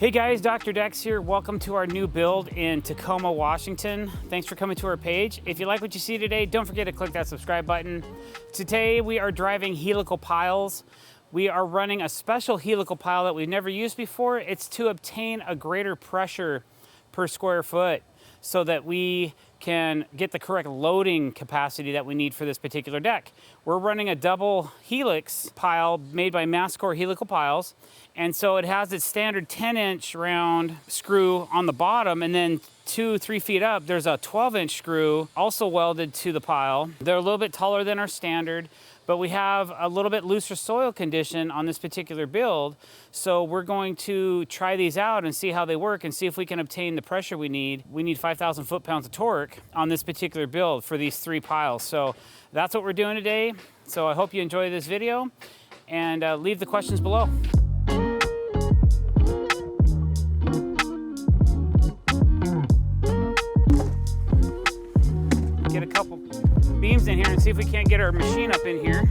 Hey guys, Dr. Decks here. Welcome to our new build in Tacoma, Washington. Thanks for coming to our page. If you like what you see today, don't forget to click that subscribe button. Today we are driving helical piles. We are running a special helical pile that we've never used before. It's to obtain a greater pressure per square foot so that we can get the correct loading capacity that we need for this particular deck. We're running a double helix pile made by Masscore Helical Piles. And so it has its standard 10-inch round screw on the bottom, and then 2-3 feet up, there's a 12-inch screw also welded to the pile. They're a little bit taller than our standard, but we have a little bit looser soil condition on this particular build. So we're going to try these out and see how they work and see if we can obtain the pressure we need. We need 5,000 foot-pounds of torque on this particular build for these 3 piles. So that's what we're doing today. So I hope you enjoy this video, and leave the questions below. Get a couple beams in here and see if we can't get our machine up in here.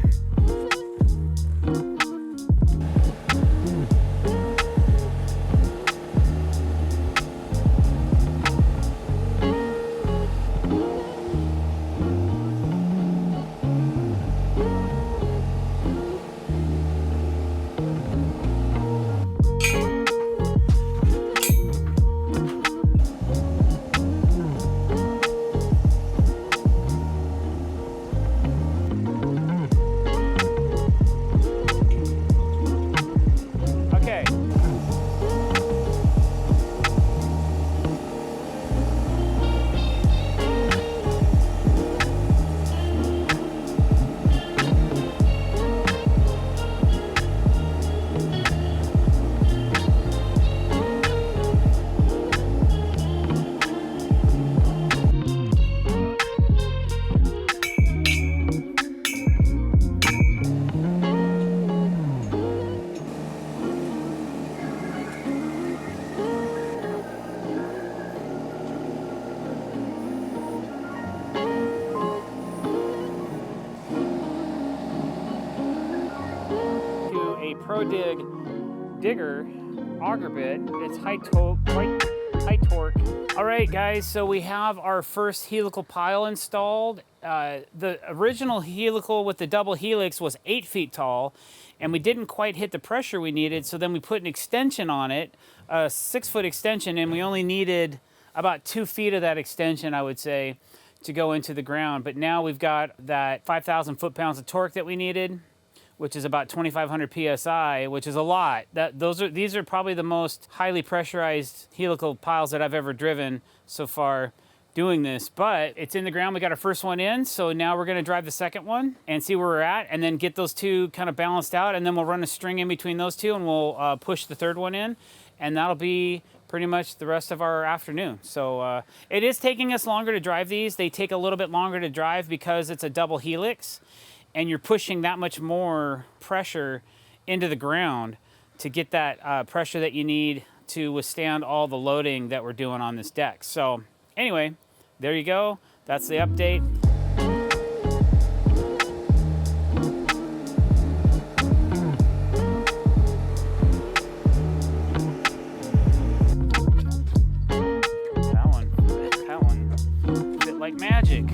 Pro Dig digger auger bit. It's high torque. All right, guys, so we have our first helical pile installed. The original helical with the double helix was 8 feet tall, and we didn't quite hit the pressure we needed, so then we put an extension on it, a 6-foot extension, and we only needed about 2 feet of that extension, I would say, to go into the ground. But now we've got that 5,000 foot-pounds of torque that we needed, which is about 2,500 PSI, which is a lot. These are probably the most highly pressurized helical piles that I've ever driven so far doing this. But it's in the ground. We got our first one in, so now we're gonna drive the second one and see where we're at, and then get those two kind of balanced out, and then we'll run a string in between those two, and we'll push the third one in, and that'll be pretty much the rest of our afternoon. So it is taking us longer to drive these. They take a little bit longer to drive because it's a double helix, and you're pushing that much more pressure into the ground to get that pressure that you need to withstand all the loading that we're doing on this deck. So anyway, there you go. That's the update. That one fit like magic.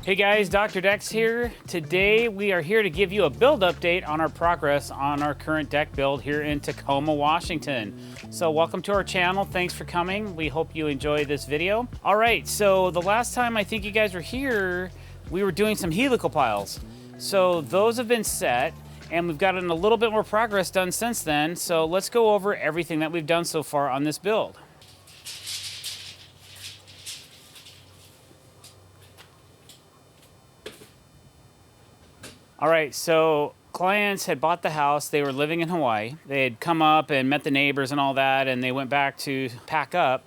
Hey guys, Dr. Decks here. Today we are here to give you a build update on our progress on our current deck build here in Tacoma, Washington. So welcome to our channel. Thanks for coming. We hope you enjoy this video. All right, so the last time I think you guys were here, we were doing some helical piles. So those have been set, and we've gotten a little bit more progress done since then. So let's go over everything that we've done so far on this build. All right, so clients had bought the house. They were living in Hawaii. They had come up and met the neighbors and all that, and they went back to pack up.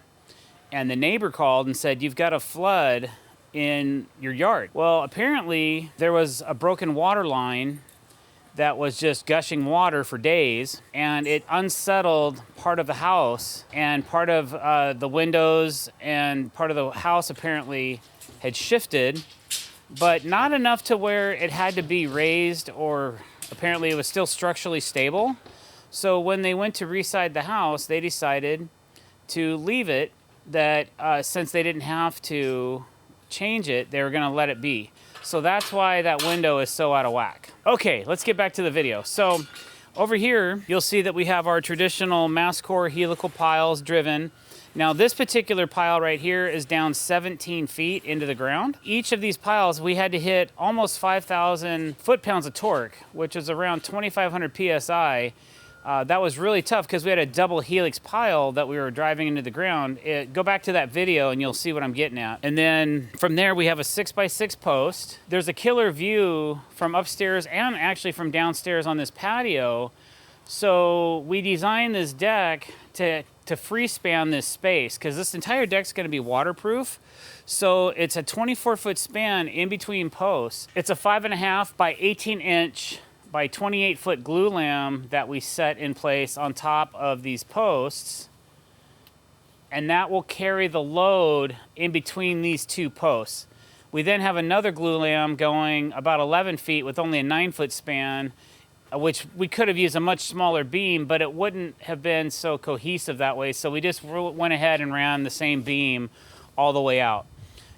And the neighbor called and said, "You've got a flood in your yard." Well, apparently there was a broken water line that was just gushing water for days, and it unsettled part of the house, and part of the windows and part of the house apparently had shifted, but not enough to where it had to be raised, or apparently it was still structurally stable. So when they went to reside the house, they decided to leave it, that since they didn't have to change it, they were gonna let it be. So that's why that window is so out of whack. Okay, let's get back to the video. So over here, you'll see that we have our traditional mass core helical piles driven. Now this particular pile right here is down 17 feet into the ground. Each of these piles, we had to hit almost 5,000 foot-pounds of torque, which is around 2,500 PSI. That was really tough because we had a double helix pile that we were driving into the ground. Go back to that video and you'll see what I'm getting at. And then from there we have a 6x6 post. There's a killer view from upstairs and actually from downstairs on this patio. So we designed this deck to free span this space, because this entire deck's going to be waterproof. So it's a 24-foot span in between posts. It's a 5.5 by 18 inch by 28-foot glulam that we set in place on top of these posts, and that will carry the load in between these two posts. We then have another glulam going about 11 feet with only a 9-foot span, which we could have used a much smaller beam, but it wouldn't have been so cohesive that way, so we just went ahead and ran the same beam all the way out.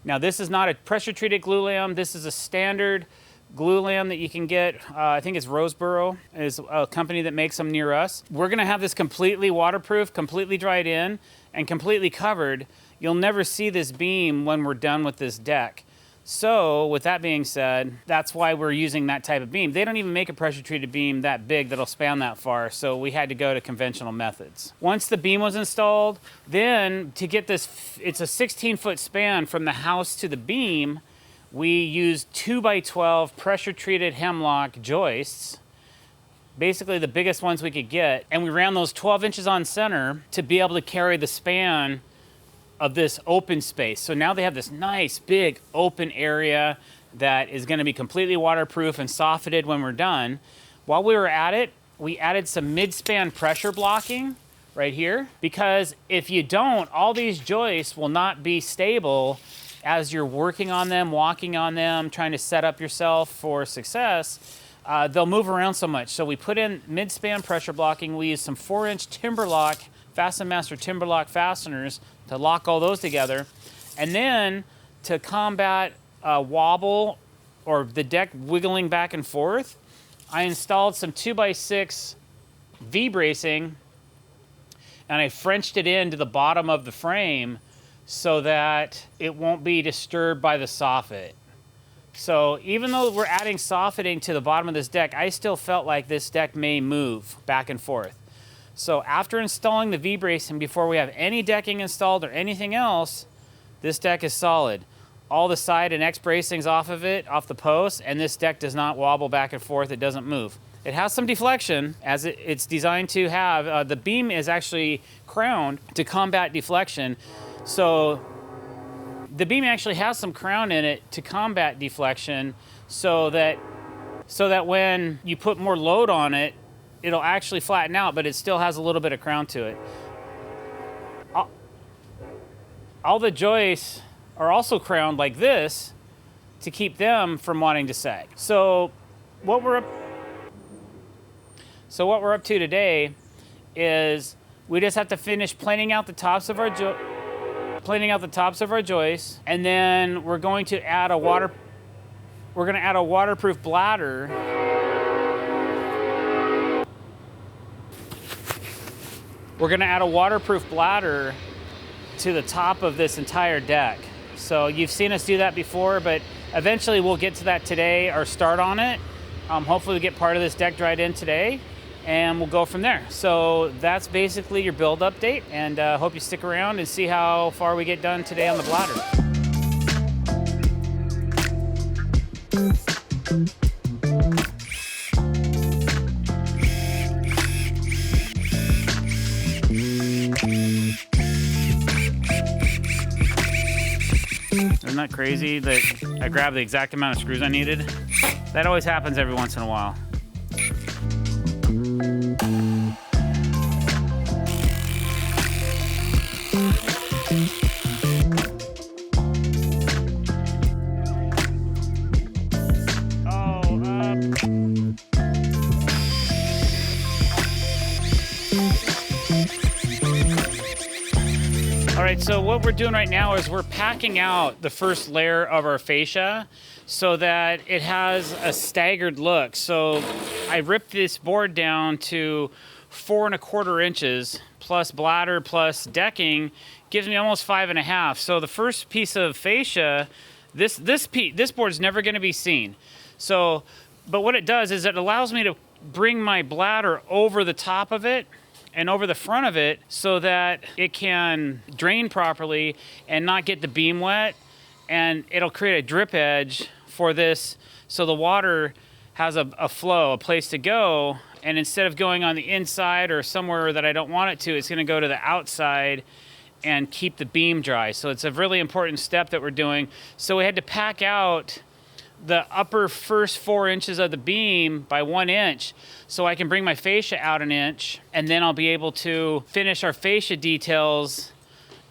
Now this is not a pressure-treated glulam. This is a standard glulam that you can get. I think it's Roseboro is a company that makes them near us. We're gonna have this completely waterproof, completely dried in, and completely covered. You'll never see this beam when we're done with this deck. So with that being said, that's why we're using that type of beam. They don't even make a pressure treated beam that big that'll span that far, so we had to go to conventional methods. Once the beam was installed, then to get this, it's a 16-foot span from the house to the beam. We used 2x12 pressure-treated hemlock joists, basically the biggest ones we could get, and we ran those 12 inches on center to be able to carry the span of this open space. So now they have this nice, big, open area that is gonna be completely waterproof and soffitted when we're done. While we were at it, we added some mid-span pressure blocking right here, because if you don't, all these joists will not be stable as you're working on them, walking on them, trying to set up yourself for success. They'll move around so much. So we put in mid-span pressure blocking. We used some 4-inch Timberlock, Fasten Master Timberlock fasteners to lock all those together. And then to combat wobble or the deck wiggling back and forth, I installed some 2x6 V-bracing, and I Frenched it into the bottom of the frame so that it won't be disturbed by the soffit. So even though we're adding soffitting to the bottom of this deck, I still felt like this deck may move back and forth. So after installing the V-bracing, before we have any decking installed or anything else, this deck is solid. All the side and X bracings off of it, off the post, and this deck does not wobble back and forth, it doesn't move. It has some deflection, as it's designed to have. The beam is actually crowned to combat deflection. So the beam actually has some crown in it to combat deflection, so that when you put more load on it, it'll actually flatten out, but it still has a little bit of crown to it. All the joists are also crowned like this to keep them from wanting to sag. So what we're up to today is we just have to finish planing out the tops of our joists, and then we're going to add a waterproof bladder. We're going to add a waterproof bladder to the top of this entire deck. So you've seen us do that before, but eventually we'll get to that today or start on it. Hopefully we get part of this deck dried in today, and we'll go from there. So that's basically your build update, and hope you stick around and see how far we get done today on the bladder. Isn't that crazy that I grabbed the exact amount of screws I needed? That always happens every once in a while. All right, so what we're doing right now is we're packing out the first layer of our fascia so that it has a staggered look. So I ripped this board down to 4 1/4 inches plus bladder plus decking gives me almost 5 1/2. So the first piece of fascia, this board's never going to be seen. So, but what it does is it allows me to bring my bladder over the top of it and over the front of it so that it can drain properly and not get the beam wet, and it'll create a drip edge for this so the water has a flow, a place to go, and instead of going on the inside or somewhere that I don't want it to, it's going to go to the outside and keep the beam dry. So it's a really important step that we're doing. So we had to pack out the upper first 4 inches of the beam by 1 inch so I can bring my fascia out 1 inch, and then I'll be able to finish our fascia details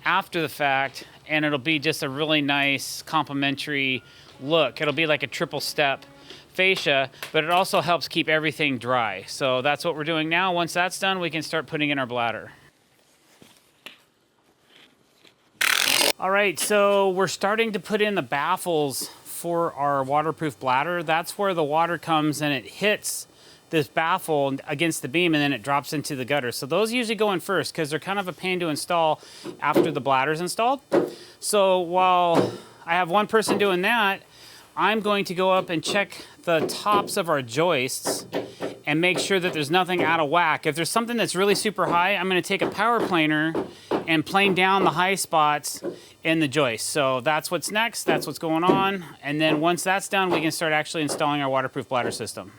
after the fact, and it'll be just a really nice complementary look. It'll be like a triple step fascia, but it also helps keep everything dry. So that's what we're doing now. Once that's done, we can start putting in our bladder. All right, so we're starting to put in the baffles for our waterproof bladder. That's where the water comes and it hits this baffle against the beam and then it drops into the gutter. So those usually go in first because they're kind of a pain to install after the bladder's installed. So while I have one person doing that, I'm going to go up and check the tops of our joists and make sure that there's nothing out of whack. If there's something that's really super high, I'm gonna take a power planer and plane down the high spots in the joist. So that's what's next, that's what's going on. And then once that's done, we can start actually installing our waterproof bladder system.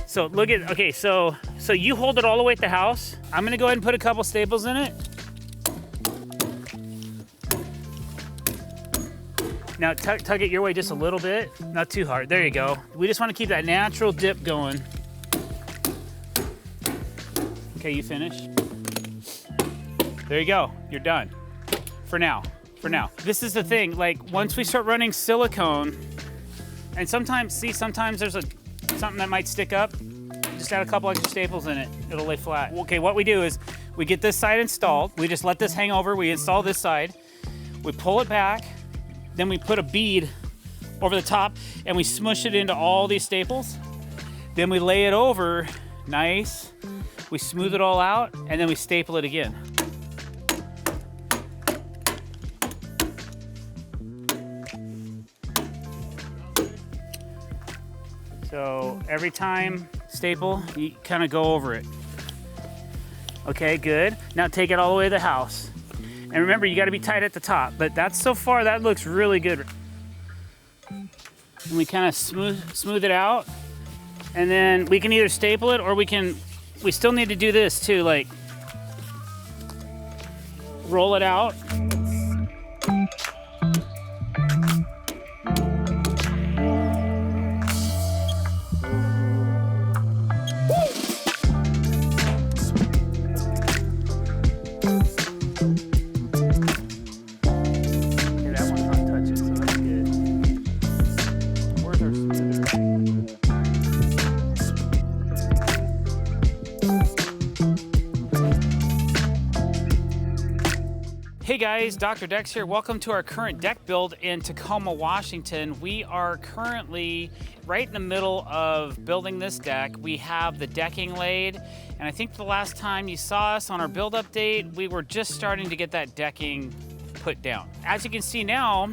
So look at, okay, so you hold it all the way at the house. I'm gonna go ahead and put a couple staples in it. Now tug it your way just a little bit, not too hard. There you go. We just wanna keep that natural dip going. Okay, you finished? There you go, you're done. For now. This is the thing, like once we start running silicone, and sometimes there's something that might stick up, just add a couple extra staples in it. It'll lay flat. Okay, what we do is we get this side installed. We just let this hang over. We install this side. We pull it back. Then we put a bead over the top and we smush it into all these staples. Then we lay it over, nice. We smooth it all out and then we staple it again. So every time staple, you kind of go over it. Okay, good. Now take it all the way to the house. And remember, you gotta be tight at the top, but that's so far, that looks really good. And we kind of smooth it out. And then we can either staple it or we still need to do this too, like roll it out. Hey guys, Dr. Decks here. Welcome to our current deck build in Tacoma, Washington. We are currently right in the middle of building this deck. We have the decking laid, and I think the last time you saw us on our build update, we were just starting to get that decking put down. As you can see now,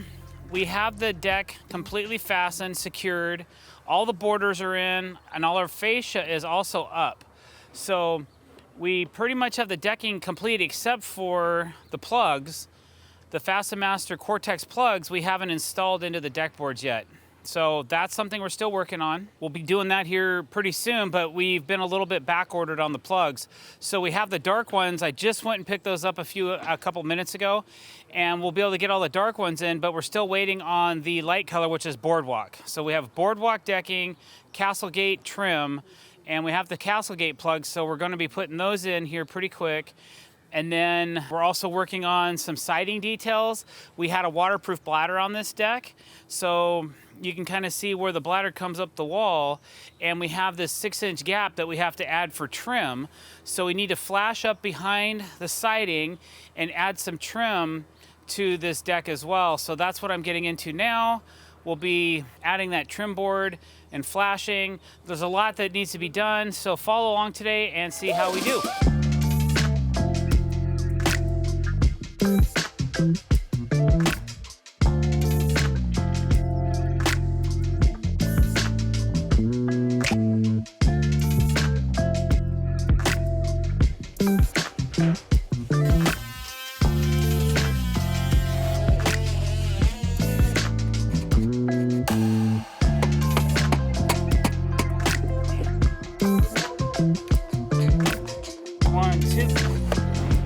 we have the deck completely fastened, secured. All the borders are in, and all our fascia is also up. So we pretty much have the decking complete except for the plugs. The FastenMaster Cortex plugs we haven't installed into the deck boards yet. So that's something we're still working on. We'll be doing that here pretty soon, but we've been a little bit back ordered on the plugs. So we have the dark ones. I just went and picked those up a couple minutes ago, and we'll be able to get all the dark ones in, but we're still waiting on the light color, which is Boardwalk. So we have Boardwalk decking, Castlegate trim, and we have the Castlegate plugs, so we're gonna be putting those in here pretty quick. And then we're also working on some siding details. We had a waterproof bladder on this deck, so you can kind of see where the bladder comes up the wall, and we have this 6-inch gap that we have to add for trim. So we need to flash up behind the siding and add some trim to this deck as well. So that's what I'm getting into now. We'll be adding that trim board and flashing. There's a lot that needs to be done, so follow along today and see how we do.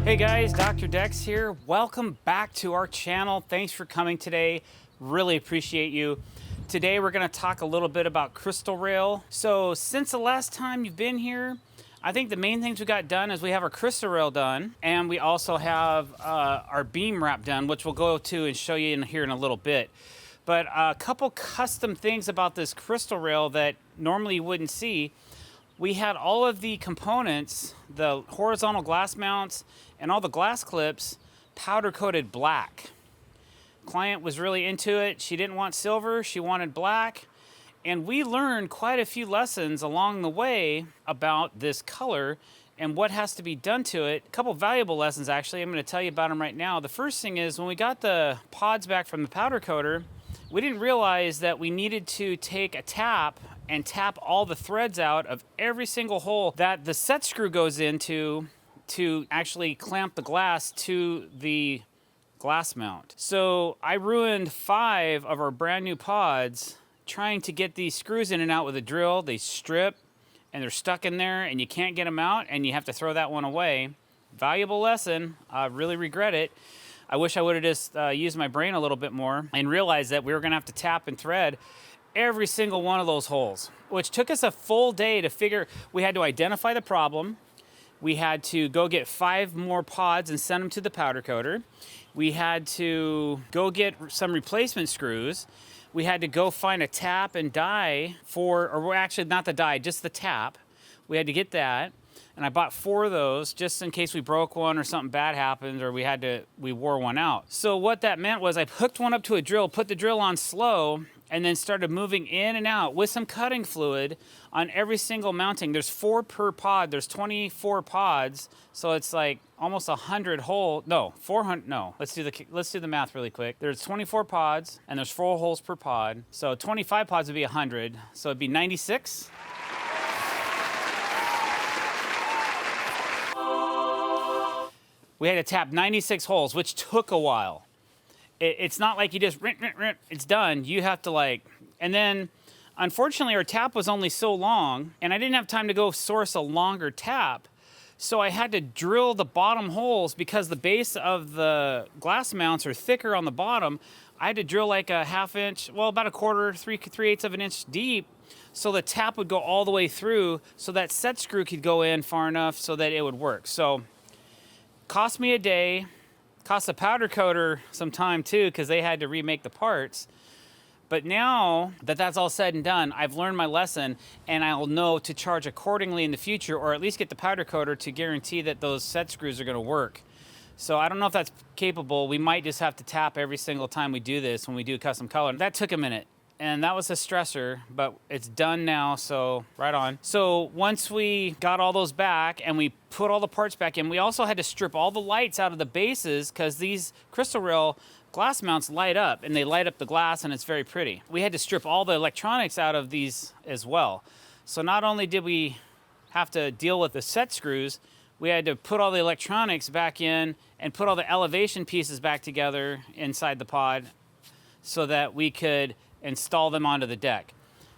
Hey guys, Dr. Decks here. Welcome back to our channel. Thanks for coming today. Really appreciate you. Today we're going to talk a little bit about crystal rail. So since the last time you've been here, I think the main things we got done is we have our crystal rail done, and we also have our beam wrap done, which we'll go to and show you in here in a little bit. But a couple custom things about this crystal rail that normally you wouldn't see. We had all of the components, the horizontal glass mounts and all the glass clips, powder coated black. Client was really into it. She didn't want silver, she wanted black. And we learned quite a few lessons along the way about this color and what has to be done to it. A couple valuable lessons actually, I'm gonna tell you about them right now. The first thing is when we got the pods back from the powder coater, we didn't realize that we needed to take a tap and tap all the threads out of every single hole that the set screw goes into to actually clamp the glass to the glass mount. So I ruined 5 of our brand new pods trying to get these screws in and out with a drill. They strip and they're stuck in there and you can't get them out and you have to throw that one away. Valuable lesson. I really regret it. I wish I would have just used my brain a little bit more and realized that we were gonna have to tap and thread every single one of those holes, which took us a full day to figure. We had to identify the problem. We had to go get 5 more pods and send them to the powder coater. We had to go get some replacement screws. We had to go find a tap and die or actually not the die, just the tap. We had to get that. And I bought 4 of those just in case we broke one or something bad happened or we wore one out. So what that meant was I hooked one up to a drill, put the drill on slow, and then started moving in and out with some cutting fluid on every single mounting. There's 4 per pod, there's 24 pods, so it's like almost 100 holes, no, 400, no. Let's do the math really quick. There's 24 pods, and there's 4 holes per pod, so 25 pods would be 100, so it'd be 96. We had to tap 96 holes, which took a while. It's not like you just, it's done. You have to and then unfortunately our tap was only so long and I didn't have time to go source a longer tap. So I had to drill the bottom holes because the base of the glass mounts are thicker on the bottom. I had to drill like a 1/2 inch, well, about a quarter, 3/8 of an inch deep. So the tap would go all the way through so that set screw could go in far enough so that it would work. So cost me a day. Cost the powder coater some time too because they had to remake the parts. But now that that's all said and done, I've learned my lesson and I'll know to charge accordingly in the future, or at least get the powder coater to guarantee that those set screws are gonna work. So I don't know if that's capable. We might just have to tap every single time we do this when we do custom color. That took a minute. And that was a stressor, but it's done now, so right on. So once we got all those back and we put all the parts back in, we also had to strip all the lights out of the bases because these crystal rail glass mounts light up, and they light up the glass, and it's very pretty. We had to strip all the electronics out of these as well. So not only did we have to deal with the set screws, we had to put all the electronics back in and put all the elevation pieces back together inside the pod so that we could install them onto the deck.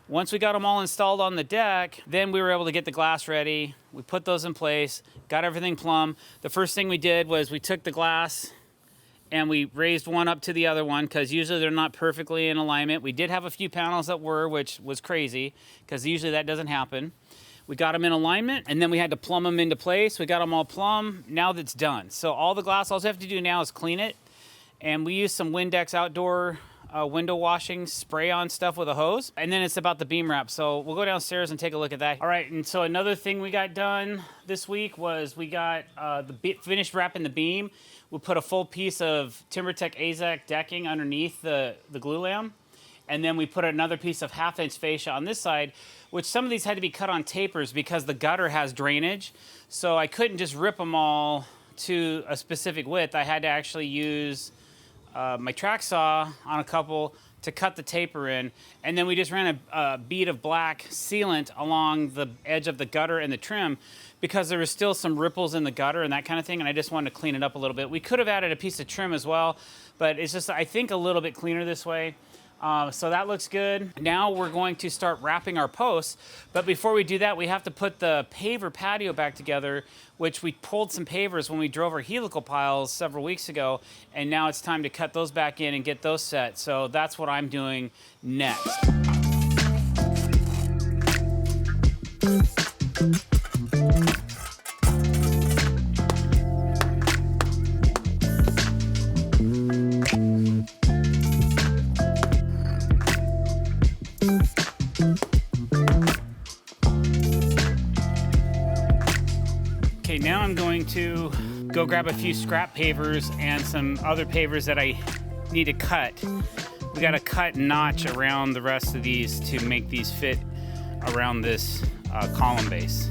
Once we got them all installed on the deck, then we were able to get the glass ready. We put those in place, got everything plumb. The first thing we did was we took the glass and we raised one up to the other one, because usually they're not perfectly in alignment. We did have a few panels that were, which was crazy, because usually that doesn't happen. We got them in alignment, and then we had to plumb them into place. We got them all plumb. Now that's done. So all the glass, all we have to do now is clean it. And we use some Windex outdoor window washing spray on stuff with a hose. And then it's about the beam wrap. So we'll go downstairs and take a look at that. All right, and so another thing we got done this week was we got finished wrapping the beam. We put a full piece of TimberTech AZEK decking underneath the Glulam. And then we put another piece of 1/2 inch fascia on this side, which some of these had to be cut on tapers because the gutter has drainage. So I couldn't just rip them all to a specific width. I had to actually use my track saw on a couple to cut the taper in. And then we just ran a bead of black sealant along the edge of the gutter and the trim, because there was still some ripples in the gutter and that kind of thing, and I just wanted to clean it up a little bit. We could have added a piece of trim as well, but it's just, I think, a little bit cleaner this way. So that looks good. Now we're going to start wrapping our posts, but before we do that, we have to put the paver patio back together, which we pulled some pavers when we drove our helical piles several weeks ago, and now it's time to cut those back in and get those set. So that's what I'm doing next. Okay, now I'm going to go grab a few scrap pavers and some other pavers that I need to cut. We got to cut notch around the rest of these to make these fit around this column base.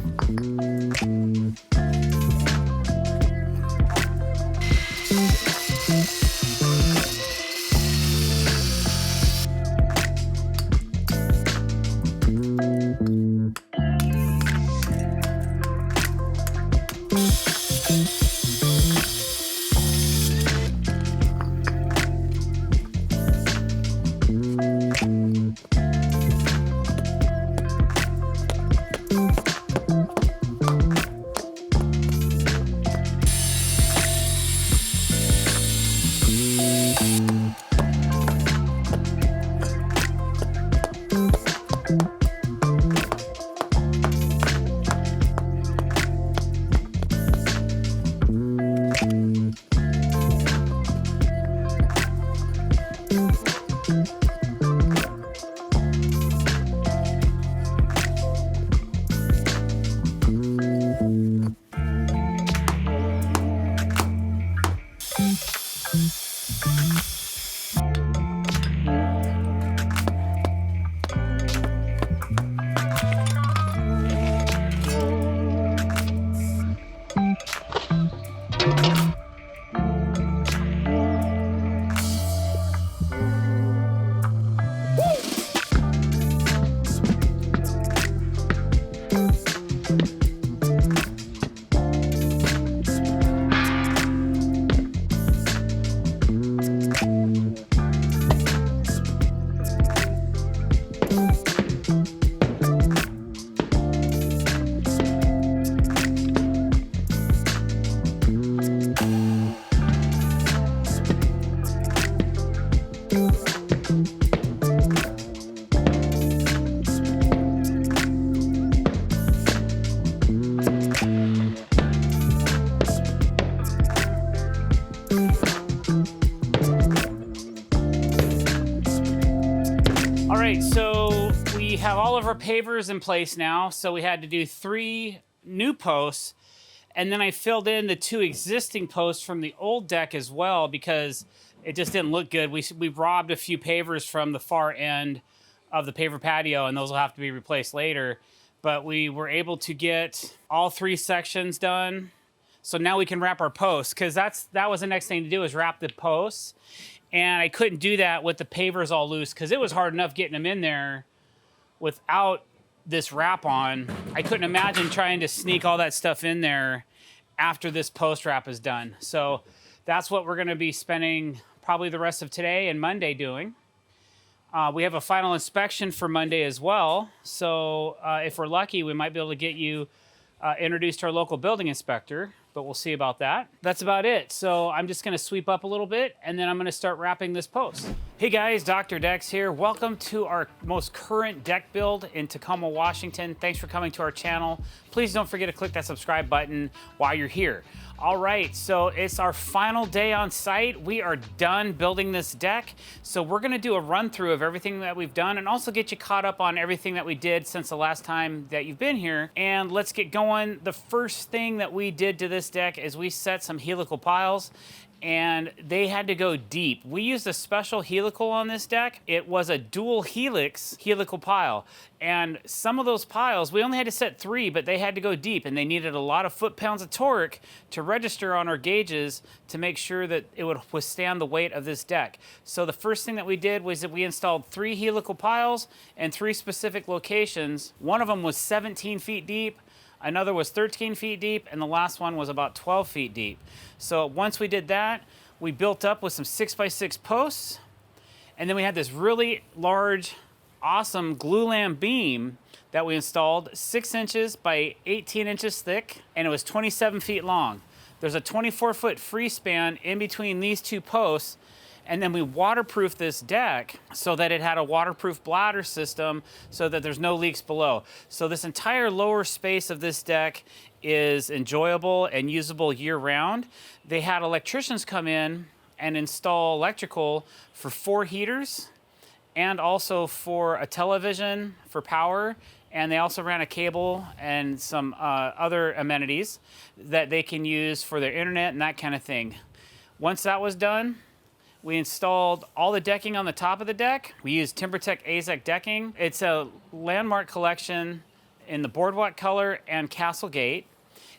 So we have all of our pavers in place now. So we had to do 3 new posts, and then I filled in the 2 existing posts from the old deck as well, because it just didn't look good. We robbed a few pavers from the far end of the paver patio, and those will have to be replaced later. But we were able to get all 3 sections done. So now we can wrap our posts, because that was the next thing to do, is wrap the posts. And I couldn't do that with the pavers all loose because it was hard enough getting them in there without this wrap on. I couldn't imagine trying to sneak all that stuff in there after this post wrap is done. So that's what we're gonna be spending probably the rest of today and Monday doing. We have a final inspection for Monday as well. So if we're lucky, we might be able to get you introduced to our local building inspector, but we'll see about that. That's about it. So I'm just gonna sweep up a little bit and then I'm gonna start wrapping this post. Hey guys, Dr. Decks here. Welcome to our most current deck build in Tacoma, Washington. Thanks for coming to our channel. Please don't forget to click that subscribe button while you're here. All right, so it's our final day on site. We are done building this deck. So we're gonna do a run through of everything that we've done and also get you caught up on everything that we did since the last time that you've been here. And let's get going. The first thing that we did to this deck is we set some helical piles, and they had to go deep. We used a special helical on this deck. It was a dual helix helical pile. And some of those piles, we only had to set 3, but they had to go deep, and they needed a lot of foot-pounds of torque to register on our gauges to make sure that it would withstand the weight of this deck. So the first thing that we did was that we installed 3 helical piles in 3 specific locations. One of them was 17 feet deep, another was 13 feet deep, and the last one was about 12 feet deep. So once we did that, we built up with some 6x6 posts, and then we had this really large, awesome Glulam beam that we installed, 6 inches by 18 inches thick, and it was 27 feet long. There's a 24-foot free span in between these 2 posts, and then we waterproofed this deck so that it had a waterproof bladder system so that there's no leaks below. So this entire lower space of this deck is enjoyable and usable year-round. They had electricians come in and install electrical for 4 heaters and also for a television for power, and they also ran a cable and some other amenities that they can use for their internet and that kind of thing. Once that was done, we installed all the decking on the top of the deck. We used TimberTech AZEK decking. It's a landmark collection in the boardwalk color and Castle Gate.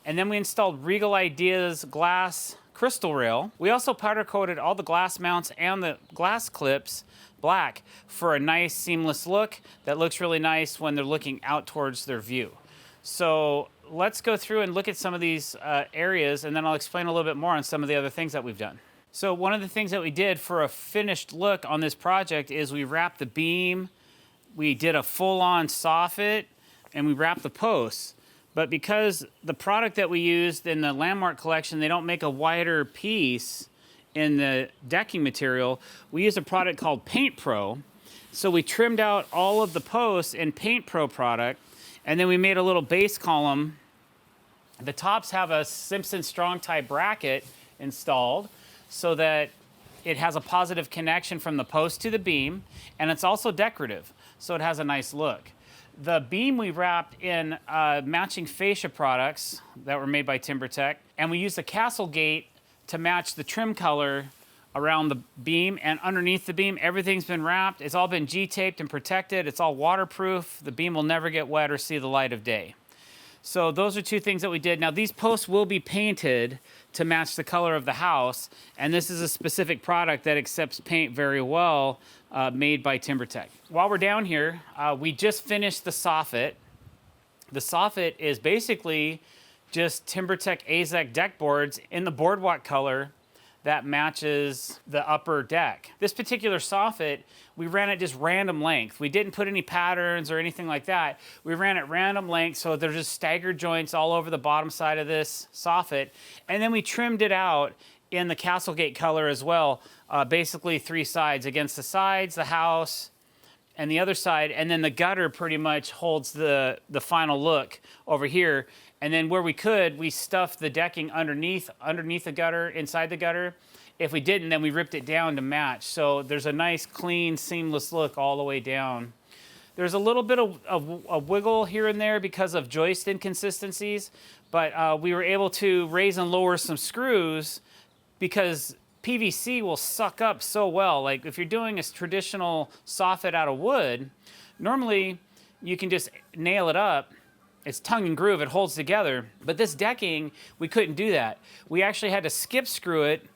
And then we installed Regal Ideas glass crystal rail. We also powder coated all the glass mounts and the glass clips black for a nice seamless look that looks really nice when they're looking out towards their view. So let's go through and look at some of these areas, and then I'll explain a little bit more on some of the other things that we've done. So one of the things that we did for a finished look on this project is we wrapped the beam, we did a full-on soffit, and we wrapped the posts. But because the product that we used in the Landmark collection, they don't make a wider piece in the decking material, we used a product called Paint Pro. So we trimmed out all of the posts in Paint Pro product, and then we made a little base column. The tops have a Simpson Strong Tie bracket installed so that it has a positive connection from the post to the beam, and it's also decorative, so it has a nice look. The beam we wrapped in matching fascia products that were made by TimberTech, and we used a Castle Gate to match the trim color around the beam, and underneath the beam, everything's been wrapped. It's all been G-taped and protected. It's all waterproof. The beam will never get wet or see the light of day. So those are 2 things that we did. Now these posts will be painted to match the color of the house, and this is a specific product that accepts paint very well, made by TimberTech. While we're down here, we just finished the soffit. The soffit is basically just TimberTech AZEK deck boards in the boardwalk color that matches the upper deck. This particular soffit, we ran it just random length. We didn't put any patterns or anything like that. We ran it random length, so there's just staggered joints all over the bottom side of this soffit. And then we trimmed it out in the Castlegate color as well, basically 3 sides. Against the sides, the house, and the other side, and then the gutter pretty much holds the final look over here. And then where we could, we stuffed the decking underneath the gutter, inside the gutter. If we didn't, then we ripped it down to match. So there's a nice, clean, seamless look all the way down. There's a little bit of wiggle here and there because of joist inconsistencies, but we were able to raise and lower some screws because PVC will suck up so well. Like if you're doing a traditional soffit out of wood, normally you can just nail it up. It's tongue and groove, it holds together. But this decking, we couldn't do that. We actually had to skip screw it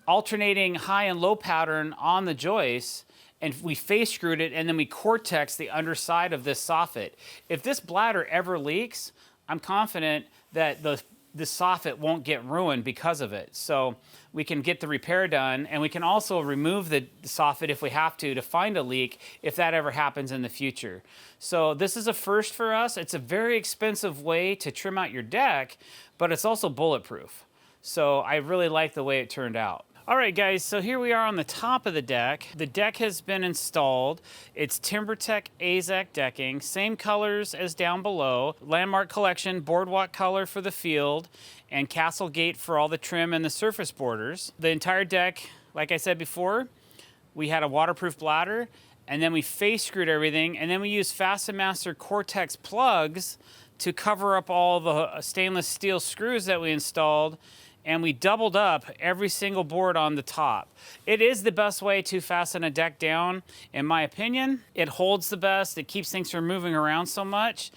alternating high and low pattern on the joist, and we face screwed it, and then we Cortex the underside of this soffit. If this bladder ever leaks, I'm confident that the soffit won't get ruined because of it. So we can get the repair done, and we can also remove the soffit if we have to find a leak if that ever happens in the future. So this is a first for us. It's a very expensive way to trim out your deck, but it's also bulletproof. So I really like the way it turned out. All right, guys, so here we are on the top of the deck. The deck has been installed. It's TimberTech AZEK decking, same colors as down below. Landmark Collection, boardwalk color for the field, and Castle Gate for all the trim and the surface borders. The entire deck, like I said before, we had a waterproof bladder, and then we face screwed everything, and then we used Fasten Master Cortex plugs to cover up all the stainless steel screws that we installed, and we doubled up every single board on the top. It is the best way to fasten a deck down, in my opinion. It holds the best, it keeps things from moving around so much.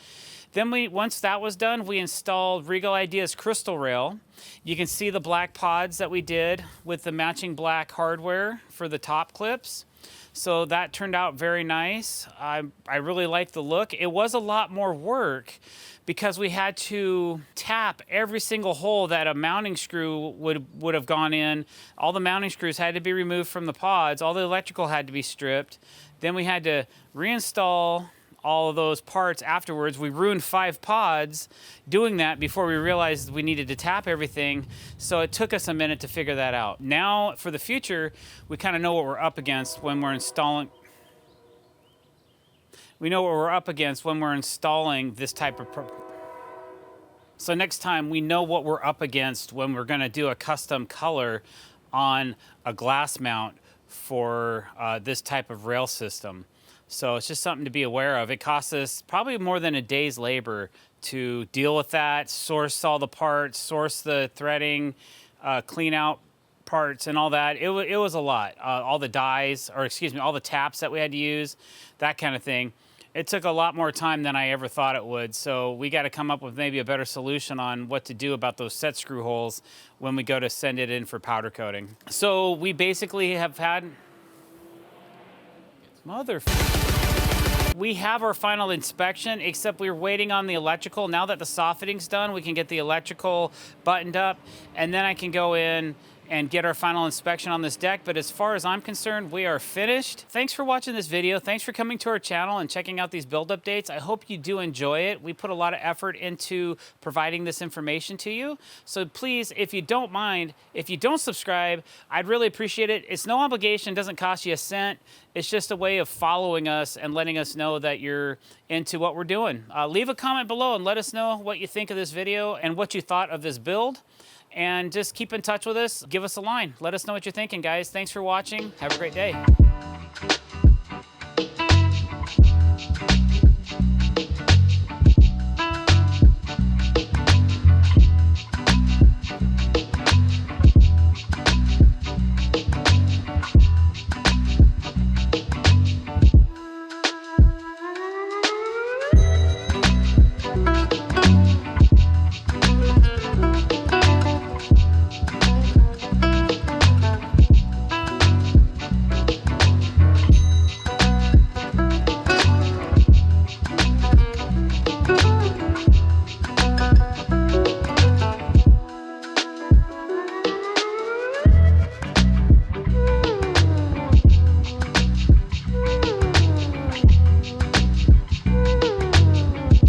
Then once that was done, we installed Regal Ideas crystal rail. You can see the black pods that we did with the matching black hardware for the top clips. So that turned out very nice. I really like the look. It was a lot more work because we had to tap every single hole that a mounting screw would have gone in. All the mounting screws had to be removed from the pods. All the electrical had to be stripped. Then we had to reinstall all of those parts afterwards. We ruined 5 pods doing that before we realized we needed to tap everything. So it took us a minute to figure that out. Now, for the future, we kind of know what we're up against when we're installing. We know what we're up against when we're installing this type of. So next time we know what we're up against when we're gonna do a custom color on a glass mount for this type of rail system. So it's just something to be aware of. It costs us probably more than a day's labor to deal with that, source all the parts, source the threading, clean out parts and all that. It was a lot. All the dies, or excuse me, all the taps that we had to use, that kind of thing. It took a lot more time than I ever thought it would. So we got to come up with maybe a better solution on what to do about those set screw holes when we go to send it in for powder coating. So we basically have had, we have our final inspection, except we're waiting on the electrical. Now that the soffitting's done, we can get the electrical buttoned up, and then I can go in and get our final inspection on this deck. But as far as I'm concerned, we are finished. Thanks for watching this video. Thanks for coming to our channel and checking out these build updates. I hope you do enjoy it. We put a lot of effort into providing this information to you. So please, if you don't mind, if you don't subscribe, I'd really appreciate it. It's no obligation, doesn't cost you a cent. It's just a way of following us and letting us know that you're into what we're doing. Leave a comment below and let us know what you think of this video and what you thought of this build. And just keep in touch with us. Give us a line. Let us know what you're thinking, guys. Thanks for watching. Have a great day.